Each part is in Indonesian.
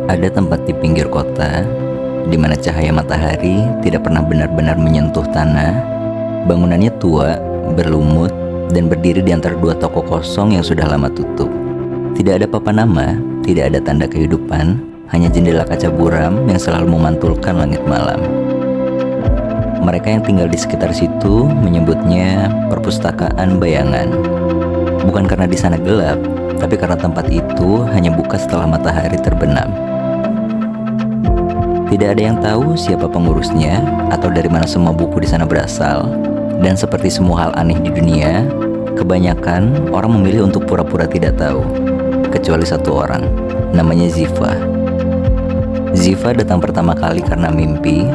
Ada tempat di pinggir kota di mana cahaya matahari tidak pernah benar-benar menyentuh tanah. Bangunannya tua, berlumut, dan berdiri di antara dua toko kosong yang sudah lama tutup. Tidak ada papan nama, tidak ada tanda kehidupan, hanya jendela kaca buram yang selalu memantulkan langit malam. Mereka yang tinggal di sekitar situ menyebutnya perpustakaan bayangan. Bukan karena di sana gelap, tapi karena tempat itu hanya buka setelah matahari terbenam. Tidak ada yang tahu siapa pengurusnya atau dari mana semua buku di sana berasal. Dan seperti semua hal aneh di dunia, kebanyakan orang memilih untuk pura-pura tidak tahu. Kecuali satu orang, namanya Ziva. Ziva datang pertama kali karena mimpi.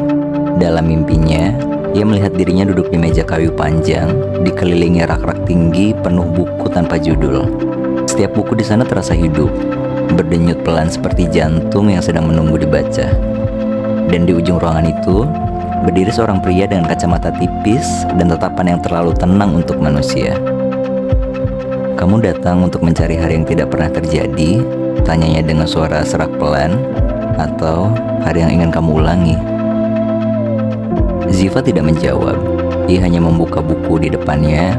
Dalam mimpinya, ia melihat dirinya duduk di meja kayu panjang, dikelilingi rak-rak tinggi penuh buku tanpa judul. Setiap buku di sana terasa hidup, berdenyut pelan seperti jantung yang sedang menunggu dibaca. Dan di ujung ruangan itu, berdiri seorang pria dengan kacamata tipis dan tatapan yang terlalu tenang untuk manusia. "Kamu datang untuk mencari hari yang tidak pernah terjadi?" tanyanya dengan suara serak pelan. "Atau hari yang ingin kamu ulangi?" Ziva tidak menjawab. Ia hanya membuka buku di depannya,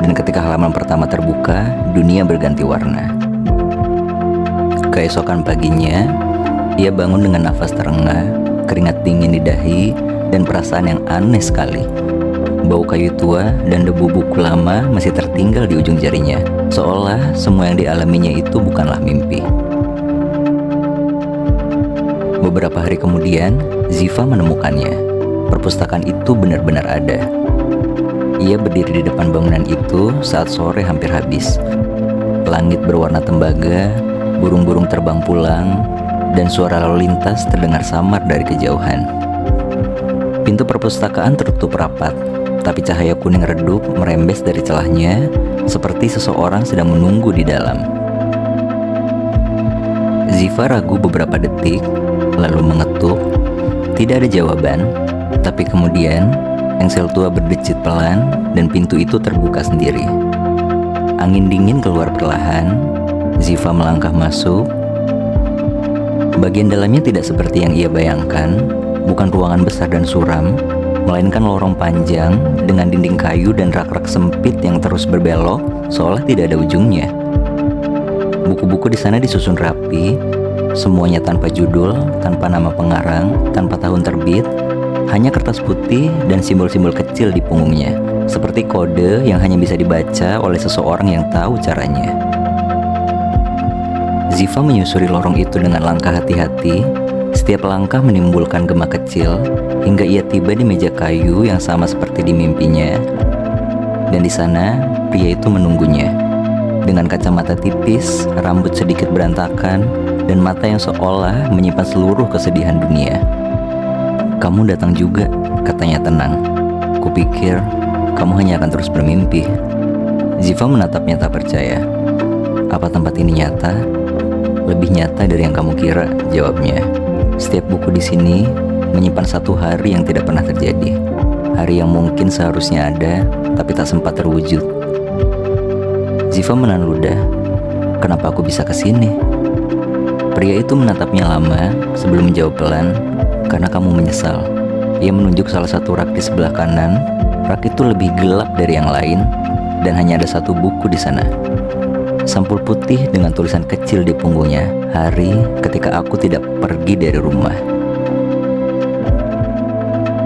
dan ketika halaman pertama terbuka, dunia berganti warna. Keesokan paginya, ia bangun dengan nafas terengah, keringat dingin di dahi, dan perasaan yang aneh sekali. Bau kayu tua dan debu buku lama masih tertinggal di ujung jarinya, seolah semua yang dialaminya itu bukanlah mimpi. Beberapa hari kemudian, Ziva menemukannya. Perpustakaan itu benar-benar ada. Ia berdiri di depan bangunan itu saat sore hampir habis. Langit berwarna tembaga, burung-burung terbang pulang, dan suara lalu lintas terdengar samar dari kejauhan. Pintu perpustakaan tertutup rapat, tapi cahaya kuning redup merembes dari celahnya, seperti seseorang sedang menunggu di dalam. Ziva ragu beberapa detik, lalu mengetuk. Tidak ada jawaban, tapi kemudian engsel tua berdecit pelan dan pintu itu terbuka sendiri. Angin dingin keluar perlahan. Ziva melangkah masuk. Bagian dalamnya tidak seperti yang ia bayangkan, bukan ruangan besar dan suram, melainkan lorong panjang dengan dinding kayu dan rak-rak sempit yang terus berbelok, seolah tidak ada ujungnya. Buku-buku di sana disusun rapi, semuanya tanpa judul, tanpa nama pengarang, tanpa tahun terbit, hanya kertas putih dan simbol-simbol kecil di punggungnya, seperti kode yang hanya bisa dibaca oleh seseorang yang tahu caranya. Ziva menyusuri lorong itu dengan langkah hati-hati. Setiap langkah menimbulkan gema kecil, hingga ia tiba di meja kayu yang sama seperti di mimpinya. Dan di sana, pria itu menunggunya. Dengan kacamata tipis, rambut sedikit berantakan, dan mata yang seolah menyimpan seluruh kesedihan dunia. "Kamu datang juga," katanya tenang. "Kupikir kamu hanya akan terus bermimpi." Ziva menatapnya tak percaya. "Apa tempat ini nyata?" "Lebih nyata dari yang kamu kira," jawabnya. "Setiap buku di sini menyimpan satu hari yang tidak pernah terjadi. Hari yang mungkin seharusnya ada, tapi tak sempat terwujud." Ziva menahan ludah. "Kenapa aku bisa kesini?" Pria itu menatapnya lama sebelum menjawab pelan. "Karena kamu menyesal." Ia menunjuk salah satu rak di sebelah kanan. Rak itu lebih gelap dari yang lain, dan hanya ada satu buku di sana. Sampul putih dengan tulisan kecil di punggungnya, "Hari ketika aku tidak pergi dari rumah."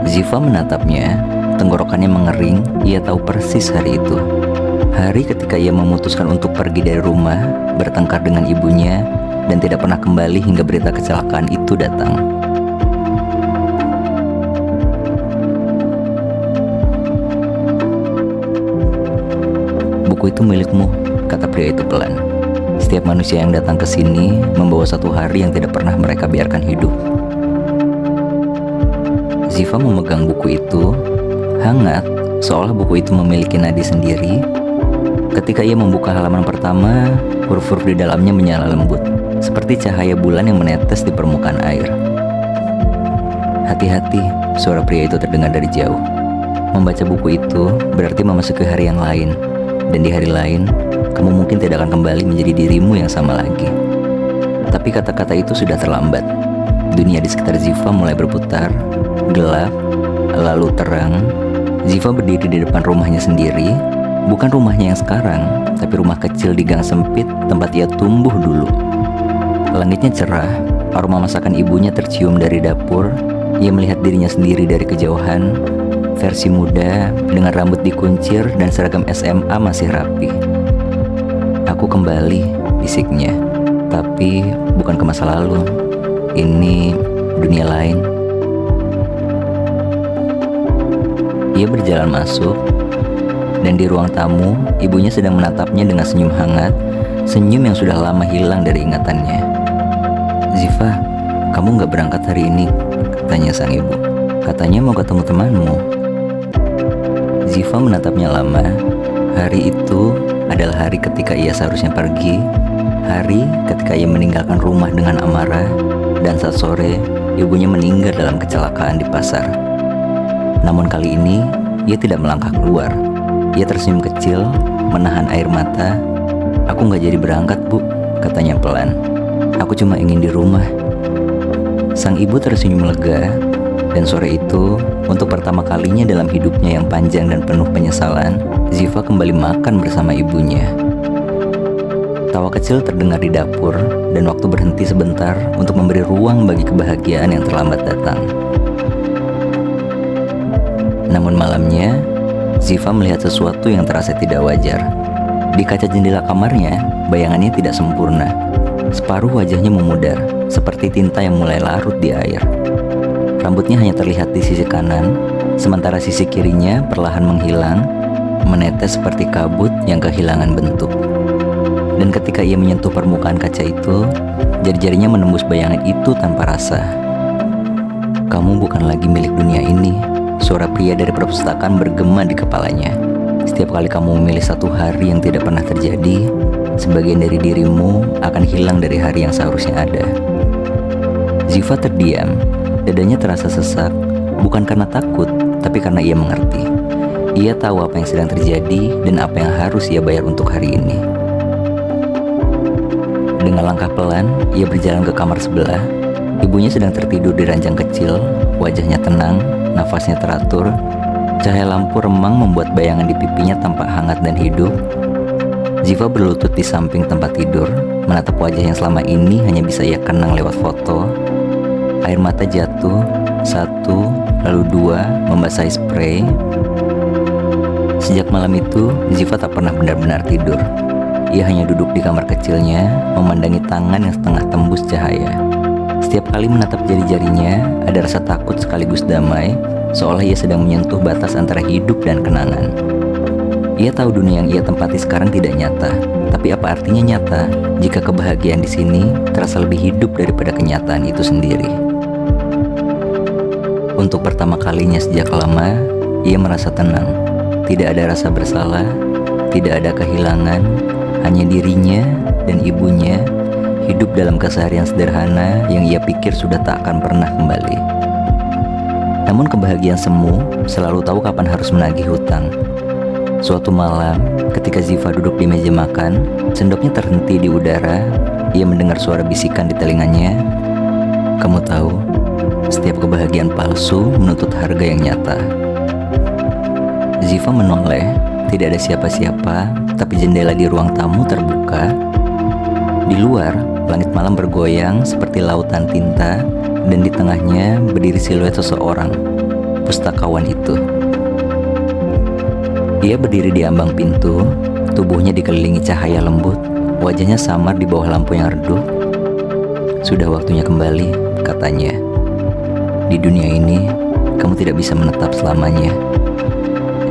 Ziva menatapnya, tenggorokannya mengering. Ia tahu persis hari itu. Hari ketika ia memutuskan untuk pergi dari rumah, bertengkar dengan ibunya, dan tidak pernah kembali hingga berita kecelakaan itu datang. "Buku itu milikmu," kata pria itu pelan. "Setiap manusia yang datang ke sini membawa satu hari yang tidak pernah mereka biarkan hidup." Ziva memegang buku itu, hangat, seolah buku itu memiliki nadi sendiri. Ketika ia membuka halaman pertama, huruf-huruf di dalamnya menyala lembut, seperti cahaya bulan yang menetes di permukaan air. "Hati-hati," suara pria itu terdengar dari jauh. "Membaca buku itu berarti memasuki hari yang lain. Dan di hari lain, kamu mungkin tidak akan kembali menjadi dirimu yang sama lagi." Tapi kata-kata itu sudah terlambat. Dunia di sekitar Ziva mulai berputar, gelap, lalu terang. Ziva berdiri di depan rumahnya sendiri, bukan rumahnya yang sekarang, tapi rumah kecil di gang sempit tempat ia tumbuh dulu. Langitnya cerah, aroma masakan ibunya tercium dari dapur. Ia melihat dirinya sendiri dari kejauhan, versi muda dengan rambut dikuncir dan seragam SMA masih rapi. "Aku kembali," bisiknya, "tapi bukan ke masa lalu. Ini dunia lain." Ia berjalan masuk, dan di ruang tamu, ibunya sedang menatapnya dengan senyum hangat, senyum yang sudah lama hilang dari ingatannya. "Ziva, kamu gak berangkat hari ini?" tanya sang ibu. "Katanya mau ketemu temanmu." Ziva menatapnya lama. Hari itu adalah hari ketika ia seharusnya pergi, hari ketika ia meninggalkan rumah dengan amarah, dan saat sore, ibunya meninggal dalam kecelakaan di pasar. Namun kali ini, ia tidak melangkah keluar. Ia tersenyum kecil, menahan air mata. "Aku gak jadi berangkat, Bu," katanya pelan. "Aku cuma ingin di rumah." Sang ibu tersenyum lega, dan sore itu, untuk pertama kalinya dalam hidupnya yang panjang dan penuh penyesalan, Ziva kembali makan bersama ibunya. Tawa kecil terdengar di dapur, dan waktu berhenti sebentar untuk memberi ruang bagi kebahagiaan yang terlambat datang. Namun malamnya, Ziva melihat sesuatu yang terasa tidak wajar. Di kaca jendela kamarnya, bayangannya tidak sempurna. Separuh wajahnya memudar, seperti tinta yang mulai larut di air. Rambutnya hanya terlihat di sisi kanan, sementara sisi kirinya perlahan menghilang, menetes seperti kabut yang kehilangan bentuk. Dan ketika ia menyentuh permukaan kaca itu, jari-jarinya menembus bayangan itu tanpa rasa. "Kamu bukan lagi milik dunia ini," suara pria dari perpustakaan bergema di kepalanya. "Setiap kali kamu memilih satu hari yang tidak pernah terjadi, sebagian dari dirimu akan hilang dari hari yang seharusnya ada." Ziva terdiam, dadanya terasa sesak, bukan karena takut, tapi karena ia mengerti. Ia tahu apa yang sedang terjadi dan apa yang harus ia bayar untuk hari ini. Dengan langkah pelan, ia berjalan ke kamar sebelah. Ibunya sedang tertidur di ranjang kecil, wajahnya tenang, nafasnya teratur. Cahaya lampu remang membuat bayangan di pipinya tampak hangat dan hidup. Ziva berlutut di samping tempat tidur, menatap wajah yang selama ini hanya bisa ia kenang lewat foto. Air mata jatuh, satu, lalu dua, membasahi spray. Sejak malam itu, Ziva tak pernah benar-benar tidur. Ia hanya duduk di kamar kecilnya, memandangi tangan yang setengah tembus cahaya. Setiap kali menatap jari-jarinya, ada rasa takut sekaligus damai, seolah ia sedang menyentuh batas antara hidup dan kenangan. Ia tahu dunia yang ia tempati sekarang tidak nyata, tapi apa artinya nyata jika kebahagiaan di sini terasa lebih hidup daripada kenyataan itu sendiri? Untuk pertama kalinya sejak lama, ia merasa tenang. Tidak ada rasa bersalah, tidak ada kehilangan, hanya dirinya dan ibunya hidup dalam keseharian sederhana yang ia pikir sudah tak akan pernah kembali. Namun kebahagiaan semu selalu tahu kapan harus menagih hutang. Suatu malam, ketika Ziva duduk di meja makan, sendoknya terhenti di udara. Ia mendengar suara bisikan di telinganya. "Kamu tahu, setiap kebahagiaan palsu menuntut harga yang nyata." Ziva menoleh. Tidak ada siapa-siapa, tapi jendela di ruang tamu terbuka. Di luar, langit malam bergoyang seperti lautan tinta, dan di tengahnya berdiri siluet seseorang, pustakawan itu. Ia berdiri di ambang pintu, tubuhnya dikelilingi cahaya lembut, wajahnya samar di bawah lampu yang redup. "Sudah waktunya kembali," katanya. "Di dunia ini, kamu tidak bisa menetap selamanya."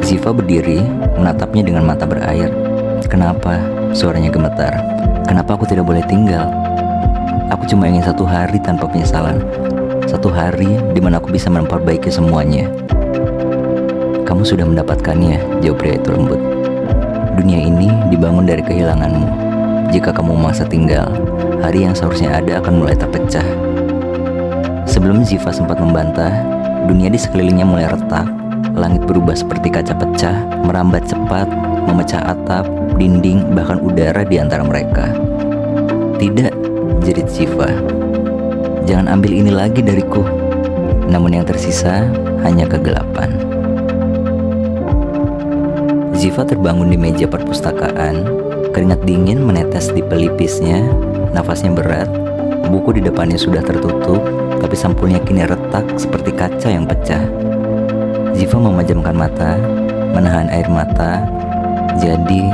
Ziva berdiri, menatapnya dengan mata berair. "Kenapa?" suaranya gemetar. "Kenapa aku tidak boleh tinggal? Aku cuma ingin satu hari tanpa penyesalan. Satu hari di mana aku bisa memperbaiki semuanya." "Kamu sudah mendapatkannya," jawab pria itu lembut. "Dunia ini dibangun dari kehilanganmu. Jika kamu memaksa tinggal, hari yang seharusnya ada akan mulai terpecah." Sebelum Ziva sempat membantah, dunia di sekelilingnya mulai retak. Langit berubah seperti kaca pecah, merambat cepat, memecah atap, dinding, bahkan udara di antara mereka. "Tidak," jerit Ziva. "Jangan ambil ini lagi dariku." Namun yang tersisa hanya kegelapan. Ziva terbangun di meja perpustakaan. Keringat dingin menetes di pelipisnya. Nafasnya berat. Buku di depannya sudah tertutup, tapi sampulnya kini retak seperti kaca yang pecah. Ziva memejamkan mata, menahan air mata. Jadi,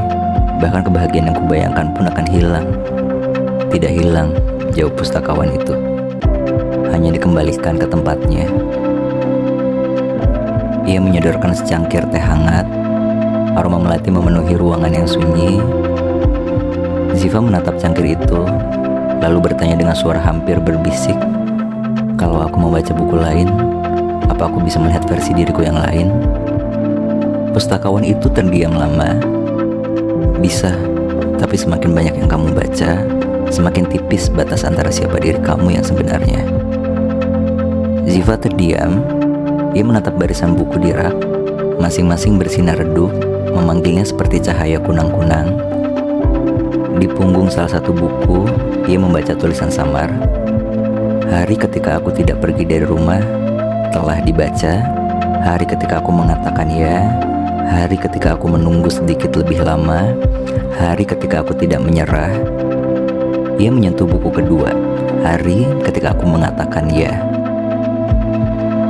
bahkan kebahagiaan yang kubayangkan pun akan hilang. Tidak hilang, jawab pustakawan itu. Hanya dikembalikan ke tempatnya. Ia menyodorkan secangkir teh hangat. Aroma melati memenuhi ruangan yang sunyi. Ziva menatap cangkir itu, lalu bertanya dengan suara hampir berbisik, "Kalau aku membaca buku lain, apa aku bisa melihat versi diriku yang lain?" Pustakawan itu terdiam lama. "Bisa, tapi semakin banyak yang kamu baca, semakin tipis batas antara siapa diri kamu yang sebenarnya." Ziva terdiam. Ia menatap barisan buku di rak. Masing-masing bersinar redup, memanggilnya seperti cahaya kunang-kunang. Di punggung salah satu buku, ia membaca tulisan samar. "Hari ketika aku tidak pergi dari rumah telah dibaca. Hari ketika aku mengatakan ya. Hari ketika aku menunggu sedikit lebih lama. Hari ketika aku tidak menyerah." Ia menyentuh buku kedua. "Hari ketika aku mengatakan ya."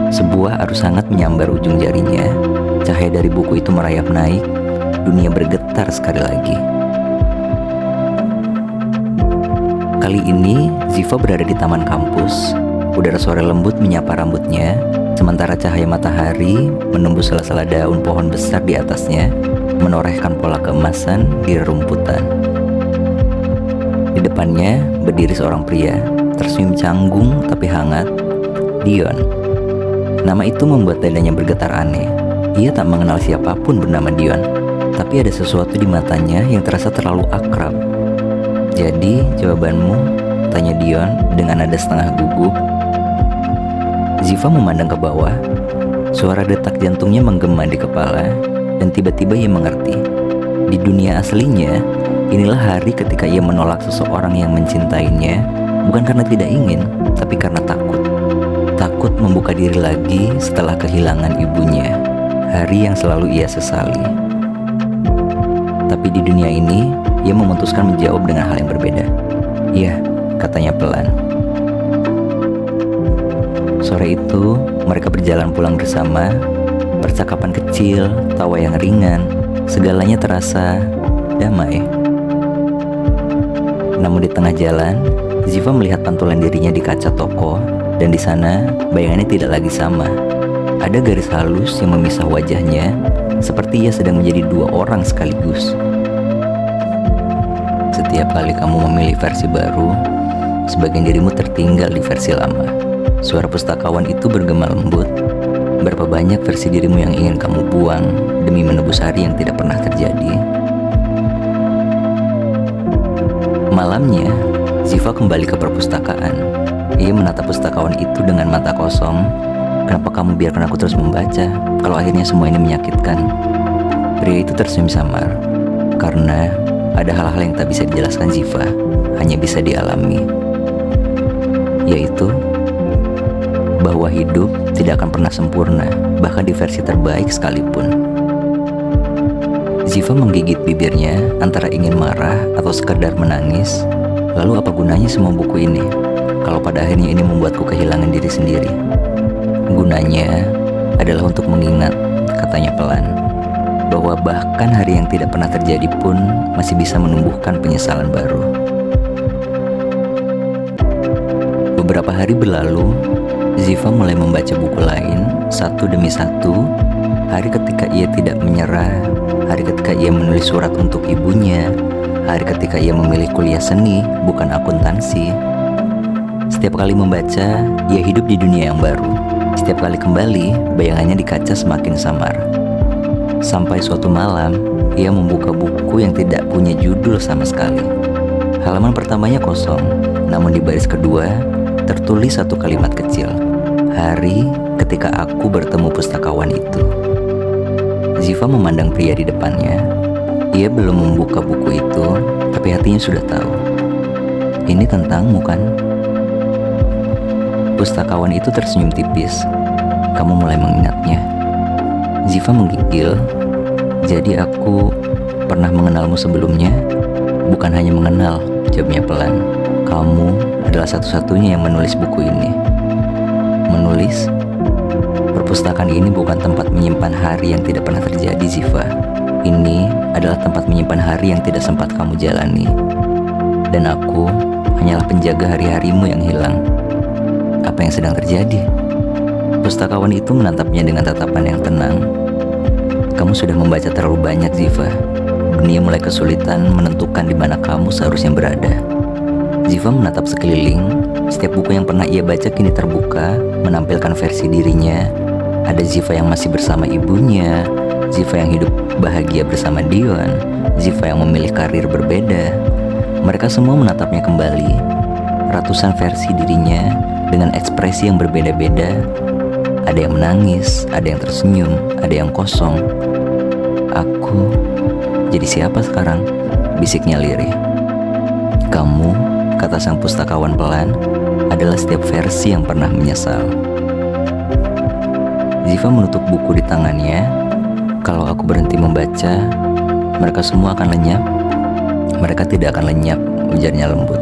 Sebuah arus hangat menyambar ujung jarinya. Cahaya dari buku itu merayap naik. Dunia bergetar sekali lagi. Kali ini, Ziva berada di taman kampus. Udara sore lembut menyapa rambutnya, sementara cahaya matahari menembus sela-sela daun pohon besar di atasnya, menorehkan pola keemasan di rerumputan. Di depannya berdiri seorang pria, tersenyum canggung tapi hangat. Dion. Nama itu membuat dadanya bergetar aneh. Ia tak mengenal siapapun bernama Dion, tapi ada sesuatu di matanya yang terasa terlalu akrab. "Jadi, jawabanmu?" tanya Dion dengan nada setengah gugup. Ziva memandang ke bawah. Suara detak jantungnya menggema di kepala, dan tiba-tiba ia mengerti. Di dunia aslinya, inilah hari ketika ia menolak seseorang yang mencintainya, bukan karena tidak ingin, tapi karena takut. Takut membuka diri lagi setelah kehilangan ibunya. Hari yang selalu ia sesali. Tapi di dunia ini, ia memutuskan menjawab dengan hal yang berbeda. "Iya," katanya pelan. Sore itu, mereka berjalan pulang bersama. Percakapan kecil, tawa yang ringan, segalanya terasa damai. Namun di tengah jalan, Ziva melihat pantulan dirinya di kaca toko. Dan di sana, bayangannya tidak lagi sama. Ada garis halus yang memisah wajahnya, seperti ia sedang menjadi dua orang sekaligus. "Setiap kali kamu memilih versi baru, sebagian dirimu tertinggal di versi lama." Suara pustakawan itu bergema lembut. "Berapa banyak versi dirimu yang ingin kamu buang demi menebus hari yang tidak pernah terjadi?" Malamnya, Ziva kembali ke perpustakaan. Ia menatap pustakawan itu dengan mata kosong. "Kenapa kamu biarkan aku terus membaca, kalau akhirnya semua ini menyakitkan?" Pria itu tersenyum samar. "Karena ada hal-hal yang tak bisa dijelaskan Ziva, hanya bisa dialami. Yaitu, bahwa hidup tidak akan pernah sempurna, bahkan di versi terbaik sekalipun." Ziva menggigit bibirnya antara ingin marah atau sekedar menangis. Lalu apa gunanya semua buku ini, kalau pada akhirnya ini membuatku kehilangan diri sendiri? "Gunanya adalah untuk mengingat," katanya pelan, "bahwa bahkan hari yang tidak pernah terjadi pun masih bisa menumbuhkan penyesalan baru." Beberapa hari berlalu, Ziva mulai membaca buku lain, satu demi satu. Hari ketika ia tidak menyerah, hari ketika ia menulis surat untuk ibunya, hari ketika ia memilih kuliah seni, bukan akuntansi. Setiap kali membaca, ia hidup di dunia yang baru. Setiap kali kembali, bayangannya di kaca semakin samar. Sampai suatu malam, ia membuka buku yang tidak punya judul sama sekali. Halaman pertamanya kosong, namun di baris kedua, tertulis satu kalimat kecil. "Hari ketika aku bertemu pustakawan itu." Ziva memandang pria di depannya. Ia belum membuka buku itu, tapi hatinya sudah tahu. Ini tentangmu kan? Pustakawan itu tersenyum tipis. Kamu mulai mengingatnya. Ziva menggigil. Jadi aku pernah mengenalmu sebelumnya? Bukan hanya mengenal, jawabnya pelan. Kamu adalah satu-satunya yang menulis buku ini. Menulis? Perpustakaan ini bukan tempat menyimpan hari yang tidak pernah terjadi, Ziva. Ini adalah tempat menyimpan hari yang tidak sempat kamu jalani. Dan aku hanyalah penjaga hari-harimu yang hilang. Apa yang sedang terjadi? Pustakawan itu menatapnya dengan tatapan yang tenang. Kamu sudah membaca terlalu banyak, Ziva. Dunia mulai kesulitan menentukan di mana kamu seharusnya berada. Ziva menatap sekeliling. Setiap buku yang pernah ia baca kini terbuka, menampilkan versi dirinya. Ada Ziva yang masih bersama ibunya, Ziva yang hidup bahagia bersama Dion, Ziva yang memilih karir berbeda. Mereka semua menatapnya kembali. Ratusan versi dirinya dengan ekspresi yang berbeda-beda. Ada yang menangis, ada yang tersenyum, ada yang kosong. Aku jadi siapa sekarang? Bisiknya lirih. Kamu, kata sang pustakawan pelan, adalah setiap versi yang pernah menyesal. Ziva menutup buku di tangannya. Kalau aku berhenti membaca, mereka semua akan lenyap. Mereka tidak akan lenyap, ujarnya lembut.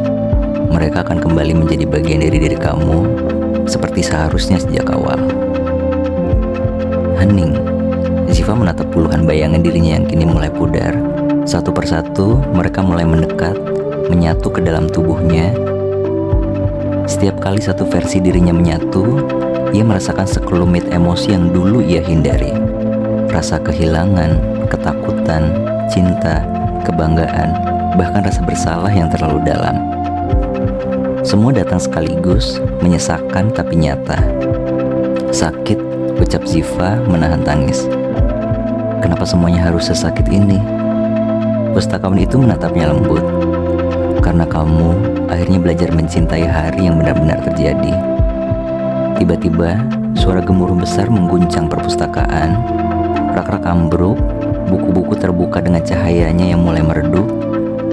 Mereka akan kembali menjadi bagian dari diri kamu, seperti seharusnya sejak awal. Hening. Ziva menatap puluhan bayangan dirinya yang kini mulai pudar. Satu persatu, mereka mulai mendekat, menyatu ke dalam tubuhnya. Setiap kali satu versi dirinya menyatu, ia merasakan sekelumit emosi yang dulu ia hindari. Rasa kehilangan, ketakutan, cinta, kebanggaan, bahkan rasa bersalah yang terlalu dalam. Semua datang sekaligus, menyesakkan tapi nyata. Sakit, ucap Ziva menahan tangis. Kenapa semuanya harus sesakit ini? Pustakawan itu menatapnya lembut. Karena kamu akhirnya belajar mencintai hari yang benar-benar terjadi. Tiba-tiba, suara gemuruh besar mengguncang perpustakaan. Rak-rak ambruk, buku-buku terbuka dengan cahayanya yang mulai meredup,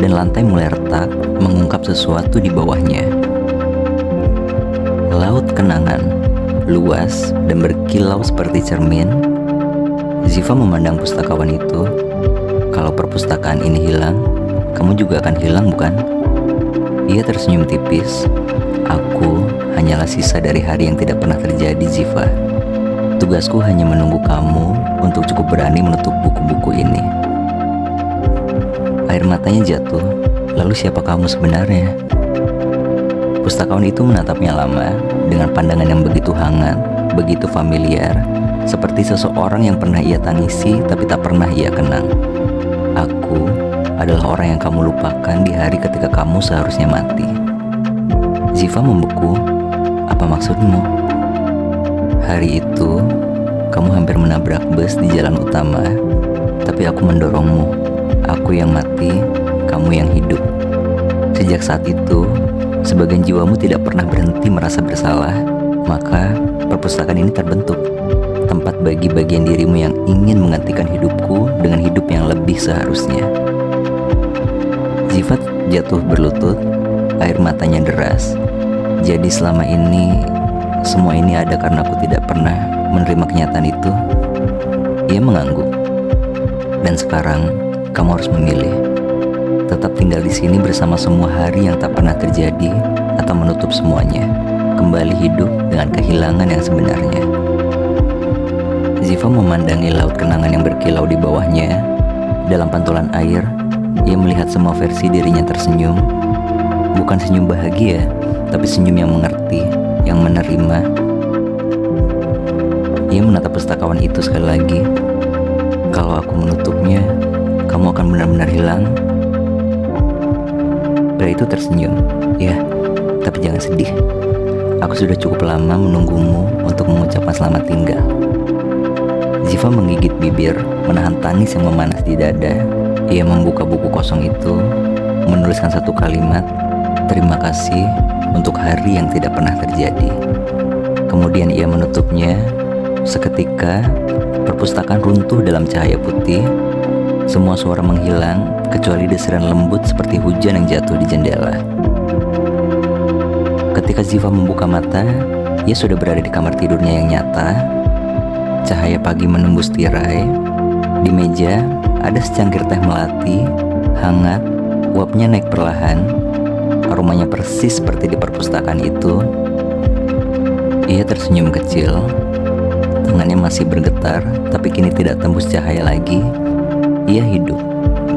dan lantai mulai retak, mengungkap sesuatu di bawahnya. Laut kenangan, luas dan berkilau seperti cermin. Ziva memandang pustakawan itu. Kalau perpustakaan ini hilang, kamu juga akan hilang, bukan? Ia tersenyum tipis. Aku hanyalah sisa dari hari yang tidak pernah terjadi, Ziva. Tugasku hanya menunggu kamu untuk cukup berani menutup buku-buku ini. Air matanya jatuh. Lalu siapa kamu sebenarnya? Pustakawan itu menatapnya lama, dengan pandangan yang begitu hangat, begitu familiar, seperti seseorang yang pernah ia tangisi tapi tak pernah ia kenang. Aku adalah orang yang kamu lupakan di hari ketika kamu seharusnya mati. Ziva membeku. Apa maksudmu? Hari itu, kamu hampir menabrak bus di jalan utama, tapi aku mendorongmu. Aku yang mati, kamu yang hidup. Sejak saat itu, sebagian jiwamu tidak pernah berhenti merasa bersalah. Maka, perpustakaan ini terbentuk. Tempat bagi bagian dirimu yang ingin menggantikan hidupku dengan hidup yang lebih seharusnya. Ziva jatuh berlutut, air matanya deras. Jadi selama ini, semua ini ada karena aku tidak pernah menerima kenyataan itu. Ia mengangguk. Dan sekarang, kamu harus memilih. Tetap tinggal di sini bersama semua hari yang tak pernah terjadi, atau menutup semuanya, kembali hidup dengan kehilangan yang sebenarnya. Ziva memandangi laut kenangan yang berkilau di bawahnya. Dalam pantulan air, ia melihat semua versi dirinya tersenyum. Bukan senyum bahagia, tapi senyum yang mengerti, yang menerima. Ia menatap pustakawan itu sekali lagi. Kalau aku menutupnya, kamu akan benar-benar hilang. Pria itu tersenyum. Ya, tapi jangan sedih. Aku sudah cukup lama menunggumu untuk mengucapkan selamat tinggal. Ziva menggigit bibir, menahan tangis yang memanas di dada. Ia membuka buku kosong itu, menuliskan satu kalimat, terima kasih untuk hari yang tidak pernah terjadi. Kemudian ia menutupnya. Seketika, perpustakaan runtuh dalam cahaya putih. Semua suara menghilang, kecuali desiran lembut seperti hujan yang jatuh di jendela. Ketika Ziva membuka mata, ia sudah berada di kamar tidurnya yang nyata. Cahaya pagi menembus tirai. Di meja ada secangkir teh melati, hangat, uapnya naik perlahan. Aromanya persis seperti di perpustakaan itu. Ia tersenyum kecil. Tangannya masih bergetar, tapi kini tidak tembus cahaya lagi. Ia hidup,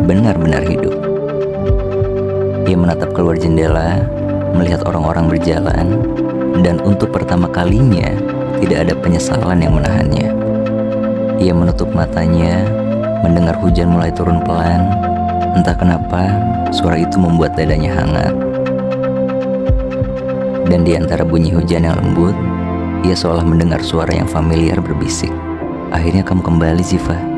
benar-benar hidup. Ia menatap keluar jendela, melihat orang-orang berjalan, dan untuk pertama kalinya tidak ada penyesalan yang menahannya. Ia menutup matanya, mendengar hujan mulai turun pelan. Entah kenapa, suara itu membuat dadanya hangat. Dan di antara bunyi hujan yang lembut, ia seolah mendengar suara yang familiar berbisik. Akhirnya kamu kembali, Ziva.